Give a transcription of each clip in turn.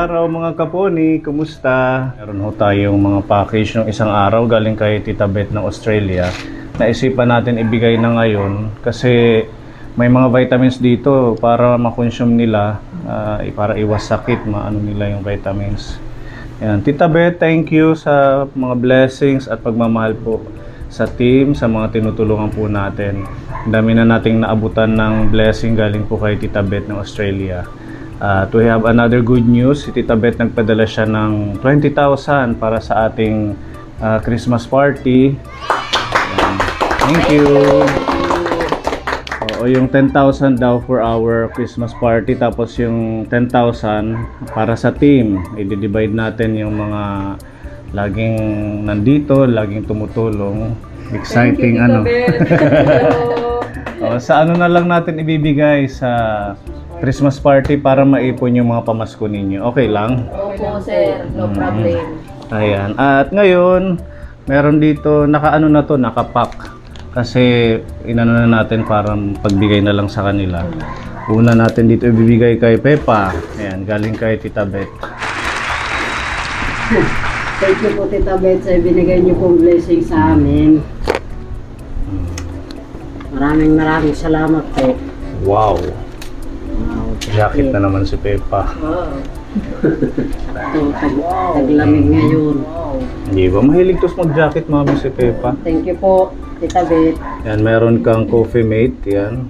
araw mga kaponi, kumusta? Meron ho tayong mga package ng isang araw galing kay Tita Beth ng Australia. Naisipan natin ibigay na ngayon kasi may mga vitamins dito para makonsume nila, para iwas sakit, maano nila yung vitamins. Yan. Tita Beth, thank you sa mga blessings at pagmamahal po sa team, sa mga tinutulungan po natin. Ang dami na nating naabutan ng blessing galing po kay Tita Beth ng Australia. We have another good news. Si Tita Beth nagpadala siya ng 20,000 para sa ating Christmas party. Ayan. Thank you. O yung 10,000 daw for our Christmas party, tapos yung 10,000 para sa team. I-divide natin yung mga laging nandito, laging tumutulong. Exciting ano. Sa ano na lang natin ibibigay sa Christmas party para maipon yung mga pamasko ninyo. Okay lang? Opo, sir. No problem. Ayan. At ngayon, meron dito, nakaano na to, nakapack. Kasi inano na natin para pagbigay na lang sa kanila. Una natin dito ibibigay kay Pepa. Ayan, galing kay Tita Beth. Thank you po, Tita Beth, sa binigay niyo pong blessing sa amin. Maraming salamat po. Wow! Jacket na naman si Pepa. Taglamig ngayon. Hindi ba? Mahilig tos mag-jacket, mami, si Pepa. Thank you po, Tita Beth. Yan, meron kang Coffee Mate. Yan.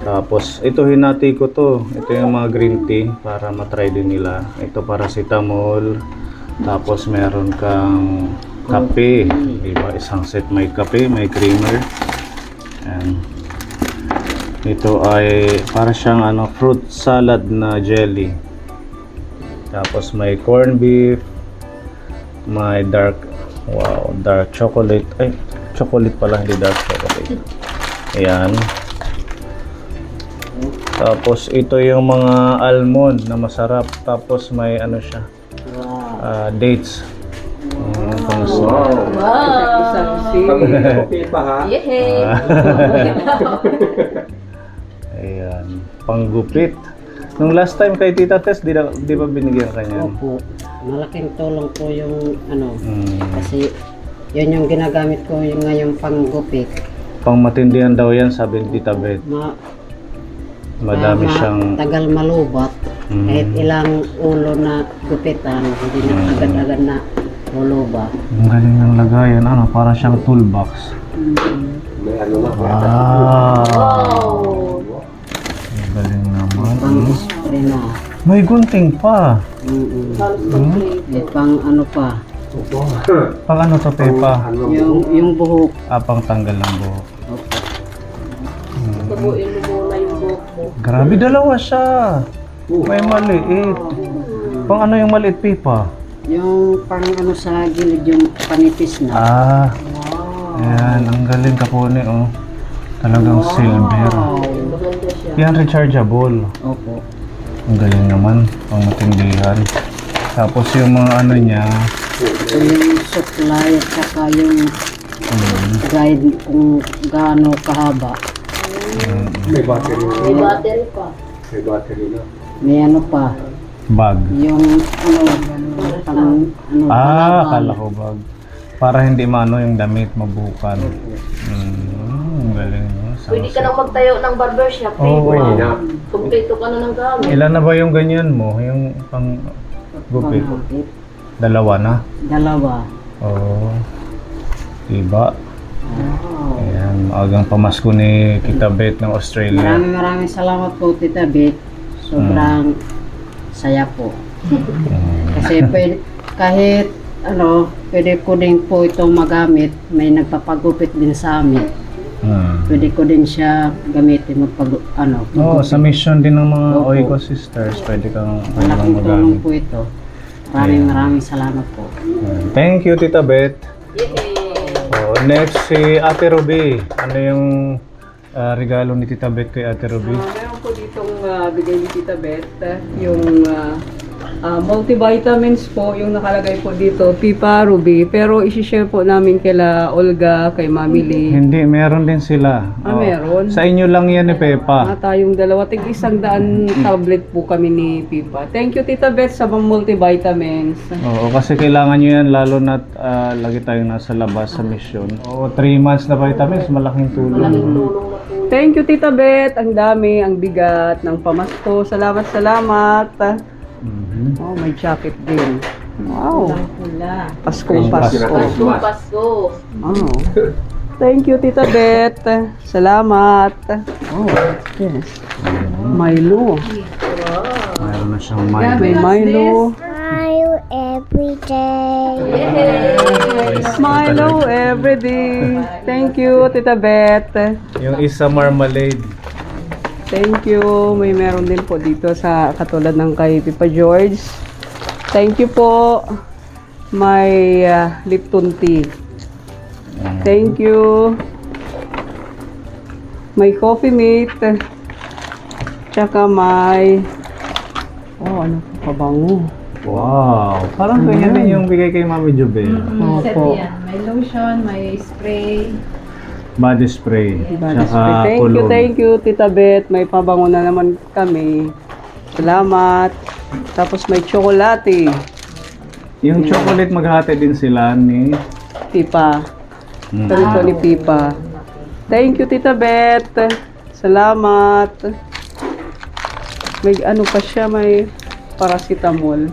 Tapos, ito hinati ko to. Ito yung mga green tea para matry din nila. Ito paracetamol. Tapos, meron kang kape. Diba? Isang set may kape, may creamer. Yan. Ito ay para siyang fruit salad na jelly. Tapos may corned beef, may dark chocolate. Ay, chocolate pala, hindi dark chocolate. Ayan. Tapos ito yung mga almond na masarap. Tapos may siya, dates. Ayan, panggupit. Nung last time kay Tita Tess, di ba binigyan kanya? Opo, malaking tulong po yung kasi yun yung ginagamit ko yung ngayong panggupit. Pangmatindihan daw yan, sabi ni Tita Beth. Madami siyang tagal malubat. Kahit ilang ulo na gupitan, hindi na agad-agad na lulubat. Ang galing ng lagayan, para siyang toolbox. May ano na. Wow! Ang galing naman. Pang-spray na. May gunting pa. May pang ano pa. Pang ano to, Pepa? Yung buhok. Pang tanggal ng buhok. Tubuin mo muna yung buhok mo. Grabe, dalawa siya. May maliit. Pang ano yung maliit, Pepa? Yung pang ano sa gilid, yung panipis na. Ayan, ang galing kapone, Talagang silver. Maganda siya. Yan, rechargeable. Opo. Ang galing naman, pang matindihan. Tapos yung mga niya, Ito yung supply at saka yung guide kung gaano kahaba. May battery na. May battery pa. May battery na. May ano pa. bag. Yung pang Akala ko bag. Para hindi maano yung damit mabukan. Galing. Pwede ka nang magtayo ng barbershop. Oo. Kumpleto ka na ng gamit. Ilan na ba yung ganyan mo? Yung pang gupit? Dalawa na? Dalawa. Oo. Diba? Oh. Ayan, maagang pamasko ni Tita Beth ng Australia. Maraming salamat po, Tita Beth. Sobrang saya po. Kasi pwede, kahit pwede ko din po ito magamit. May nagpapagupit din sa amin. Pwede ko din siya gamitin sa mission din ng mga Oiko Sisters, pwede kang malaking tulong magamit. po ito. Maraming salamat po. Thank you, Tita Beth. Next, si Ate Ruby. Ano yung regalo ni Tita Beth kay Ate Ruby? Meron po ditong bigay ni Tita Beth, yung multivitamins po yung nakalagay po dito, Pipa, Ruby. Pero isi-share po namin kila Olga, kay Mami Lee. Hindi, meron din sila. Meron? Sa inyo lang yan ni Pepa. Tayong dalawa, tig 100 tablet po kami ni Pipa. Thank you, Tita Beth, sa mga multivitamins. Oo, kasi kailangan nyo yan lalo na lagi tayong nasa labas sa mission. Oo, 3 months na vitamins, malaking tulong. Malaking tulong na po. Thank you, Tita Beth. Ang dami, ang bigat ng pamasko. Salamat, salamat. Oh, may jacket din. Wow. Paskong Pasko. Pasko. Oh. Thank you, Tita Beth. Salamat. Oh, yes. Milo. Meron na siyang May mind. Milo. Smile every day. Milo every day. Thank you, Tita Beth. Yung isa marmalade. Thank you. May meron din po dito sa katulad ng kay Pipa George. Thank you po. May Lipton tea. Thank you. May Coffee Mate. Tsaka may ano pa pabango. Wow. Parang ganyan din yung bigay kay Mami Jubel. Set Opo. yan. May lotion, may spray. Body spray. Body Tsaka spray. cologne. Thank you, Tita Beth. May pabango na naman kami. Salamat. Tapos may tsokolate. Yung chocolate maghati din sila ni... Pipa. Ito ni Pipa. Thank you, Tita Beth. Salamat. May ano pa siya, may paracetamol.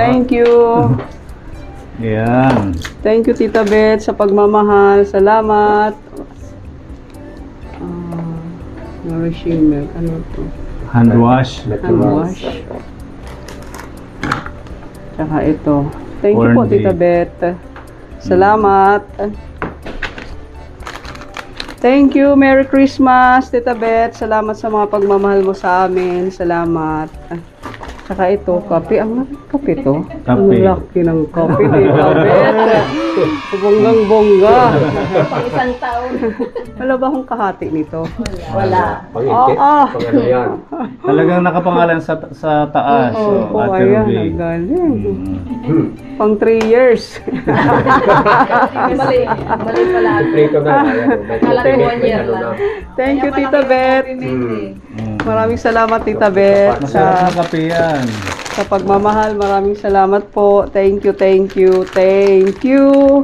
Thank you. Yan. Thank you, Tita Beth, sa pagmamahal. Salamat. Nourishing milk. Ano to? Hand wash. Hand wash. Tsaka ito. Thank you po, Corned Tita beef. Beth. Salamat. Thank you. Merry Christmas, Tita Beth. Salamat sa mga pagmamahal mo sa amin. Salamat. Tsaka ito, kape. Ang laki kape to. Ang Kape. laki ng kape, Tita Beth. Bonggang-bongga. Pang isang taon. Wala ba akong kahati nito? Wala. Pangingkit. Ah, ah. Pang ano yan. Talagang nakapangalan sa taas. Oo, So, Ate ayan. Ruby. Ang galing. Pang 3 years. Mali. Mali pala. Prito na. Ayan. May Kala ko may 1 year ano lang. na. Thank you, Tita Beth. Maraming salamat, Tita Beth, Masarap sa, na kape yan. sa pagmamahal. Maraming salamat po. Thank you, thank you, thank you.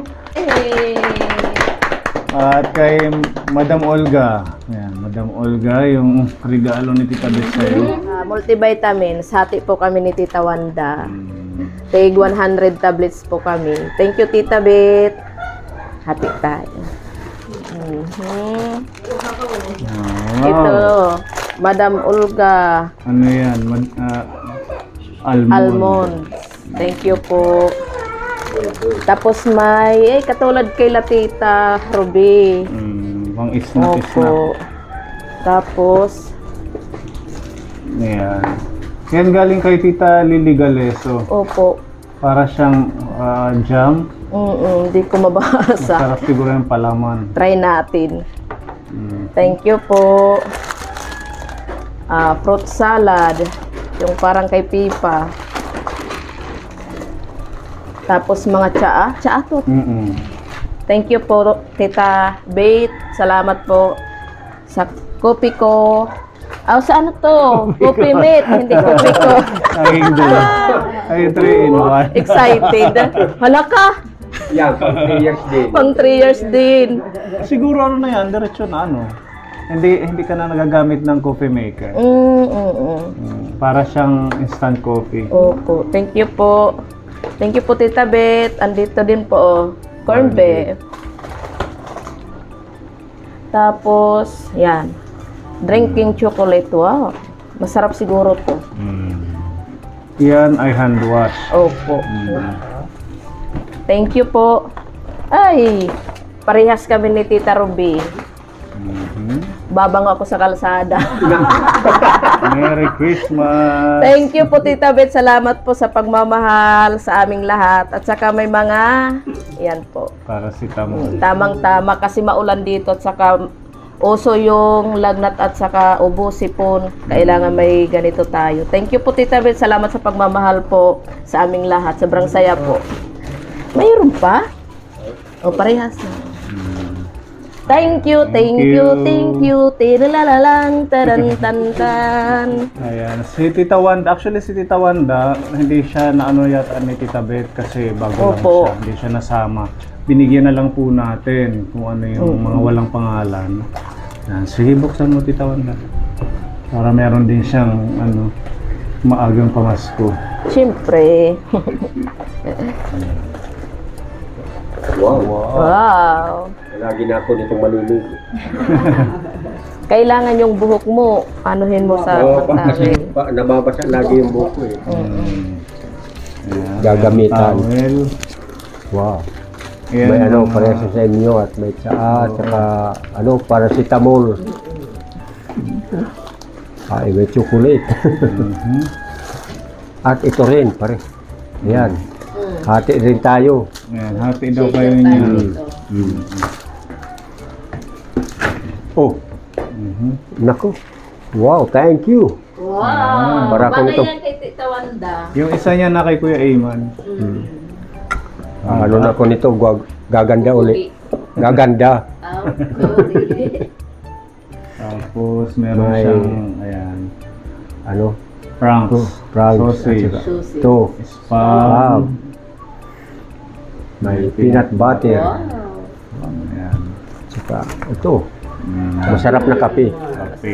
At kay Madam Olga. Ayan, Madam Olga, yung regalo ni Tita Beth sa'yo. Multivitamins. Hati po kami ni Tita Wanda. Tig 100 tablets po kami. Thank you, Tita Beth. Hati tayo. Wow. Ito, Madam Olga. Ano yan? Almond. Almond. Thank you po. Tapos may, katulad kay Latita Ruby. Pang snack. Opo. Tapos, Ayan. Yan galing kay Tita Lily Galeso. opo. Para siyang jam. Hindi ko mabasa. Masarap siguro yung palaman. Try natin. Thank you po. Fruit salad. Yung parang kay Pipa. Tapos mga tsaa. Tsaa to. Thank you po, Tita Beth. Salamat po sa kopi ko. Sa ano to? Kopi mate, hindi kopi ko. Ay, hindi. Ay, 3 in 1. Excited. Hala ka! Yan. Pang 3 years din. Pang 3 years din. Siguro ano na yan, diretso na ano. Hindi ka na nagagamit ng coffee maker. Para siyang instant coffee. Opo. Thank you po. Thank you po, Tita Beth. Andito din po, corn beef. Tapos, yan. Drinking chocolate. Wow. Masarap siguro to. Yan ay hand wash. Opo. Thank you po. Ay, parehas kami ni Tita Ruby. Babang ako sa kalsada. Merry Christmas! Thank you po, Tita Beth. Salamat po sa pagmamahal sa aming lahat. At saka may mga, yan po. Para si Tamo. Tamang-tama kasi maulan dito at saka uso yung lagnat at saka ubo, sipon, kailangan may ganito tayo. Thank you po Tita Beth, salamat sa pagmamahal po sa aming lahat. Sobrang saya po. Mayroon pa? O parehas na. Thank you, thank you. Tiralalang, taran-tan-tan. Ayan, si Tita Wanda, actually si Tita Wanda, hindi siya na ano yata ni Tita Beth kasi bago lang siya, hindi siya nasama. Binigyan na lang po natin kung ano yung mga walang pangalan. Yan, sige, buksan mo Tita Wanda. Para meron din siyang ano, maagang pamasko. Siyempre. Wow. Wow. Lagi na ako nitong maliligo. Kailangan yung buhok mo, anuhin mo sa tawel. Nababasa lagi yung buhok ko eh. Ayan, Gagamitan. towel. Wow. Ayan, May ano, mga- parehas sa inyo at may tsaa, tsaka ano, paracetamol. Ay, may chocolate. At ito rin, pare. Ayan. Hati rin tayo. Ayan, happy daw kayo niya. Oh, naku. Wow, thank you. Wow. Para kung ito. Yan kay Tita Wanda. Yung isa niya na kay Kuya Ayman. Ano na ko nito, gaganda uli. Gaganda. Tapos meron May- siyang, ayan, Ano? Franks, Franks. sausage, Ito. spam, May peanut butter. ayan, Tsaka ito. mm, Masarap na kape. kape.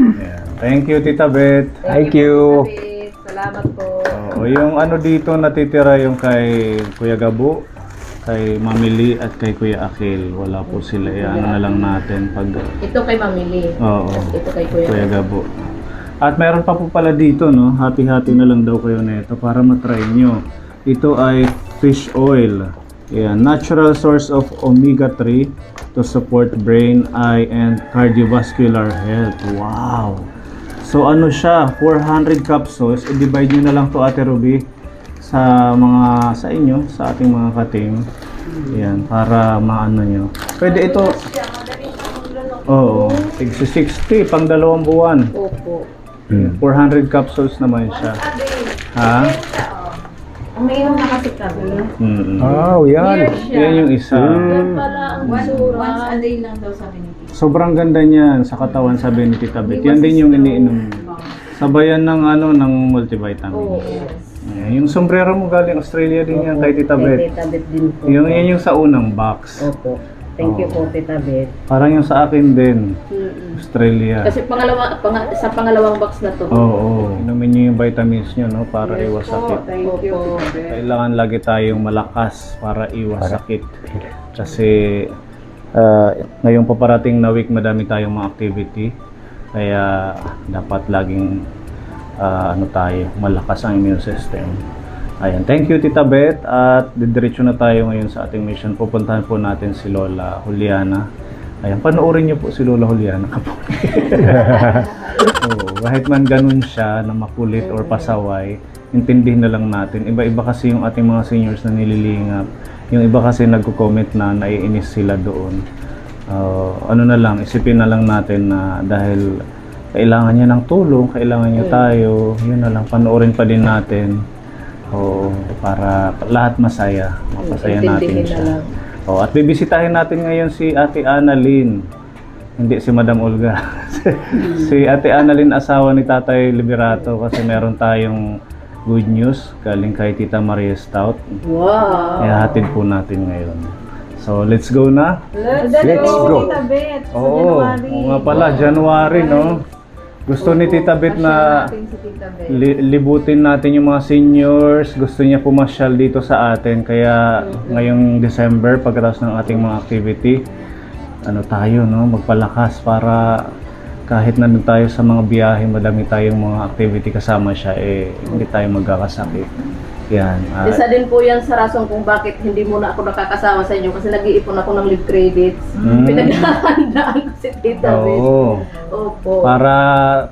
Ayan. Thank you Tita Beth. Thank you. Salamat po. Oo, yung ano dito natitira yung kay Kuya Gabo, kay Mamili at kay Kuya Akil. Wala po sila. Ano na lang natin pag Ito kay Mamili. oo, Ito kay Kuya. Kuya Gabo. At meron pa po pala dito, no? Hati-hati na lang daw kayo nito para matry nyo. Ito ay fish oil. Ayan, natural source of omega-3 to support brain, eye, and cardiovascular health. Wow! So ano siya, 400 capsules. I-divide nyo na lang to Ate Ruby sa inyo, sa ating mga ka-team. Ayan, para maano nyo. Pwede ito. Oo, 60 pang 2 buwan. Opo. 400 capsules naman siya. Ha? Ang mayroon na kasi kami. Oh, yan. Yan yung isa. Pala ang Once sura. a day lang daw sa Pinipino. Sobrang ganda niyan sa katawan, sabi ni Tita Beth. Yan din yung iniinom. Sabayan ng ng multivitamin. Ayan, yung sombrero mo galing Australia din yan kay Tita Beth. Tita Beth din po. Yan yung sa unang box. Opo. Thank you po, Tita Beth. Parang yung sa akin din. Australia. Kasi sa pangalawang box na to. Oo. Inumin niyo yung vitamins niyo, no, para iwas sakit. Thank you. Opo. Kailangan lagi tayong malakas para iwas sakit. Kasi ngayong paparating na week madami tayong mga activity. Kaya dapat laging tayo, malakas ang immune system. Ayan, thank you Tita Beth at didiretso na tayo ngayon sa ating mission. Pupuntahan po natin si Lola Juliana. Ayan, panoorin niyo po si Lola Juliana kapag kahit man ganun siya na makulit or pasaway, intindihin na lang natin. Iba-iba kasi yung ating mga seniors na nililingap. Yung iba kasi nagko-comment na naiinis sila doon. Ano na lang, isipin na lang natin na dahil kailangan niya ng tulong, kailangan niya tayo, yun na lang, panoorin pa din natin. Para lahat masaya, mapasaya natin siya. At bibisitahin natin ngayon si Ate Annalyn. Hindi si Madam Olga. Si Ate Annalyn, asawa ni Tatay Liberato, kasi meron tayong good news galing kay Tita Maria Stout. Wow! Ihahatid po natin ngayon. So, let's go na. Let's go. Tita Beth, sa Oo January. nga pala, January, no? Gusto ni Tita Beth na Natin si Tita Beth. libutin natin yung mga seniors. Gusto niya pumasyal dito sa atin. Kaya ngayong December, pagkatapos ng ating mga activity, tayo, no? Magpalakas para kahit nandun tayo sa mga biyahe, madami tayong mga activity kasama siya, hindi tayo magkakasakit. Yan. Isa din po yan sa rason kung bakit hindi muna ako nakakasama sa inyo kasi nag-iipon ako ng live credits. Pinaghahandaan ko si Tita Beth. Oo. Opo. Para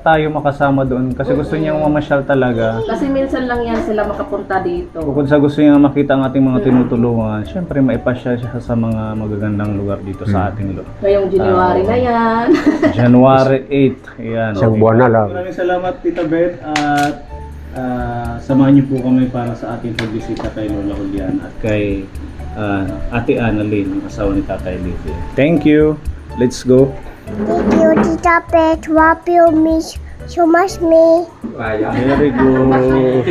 tayo makasama doon kasi gusto niyang mamasyal talaga. Kasi minsan lang yan sila makapunta dito. Bukod sa gusto niya makita ang ating mga tinutulungan, syempre maipasyal siya sa mga magagandang lugar dito sa ating lugar. Ngayong January na yan. January 8. Yan. Isang buwan na lang. Maraming salamat Tita Beth at samahan niyo po kami para sa ating pagbisita kay Lola Julian at kay Ate Annalyn, ang asawa ni Tatay Livio. Thank you. Let's go. Thank you, Tita Beth. Love you, miss. So much me. Very good.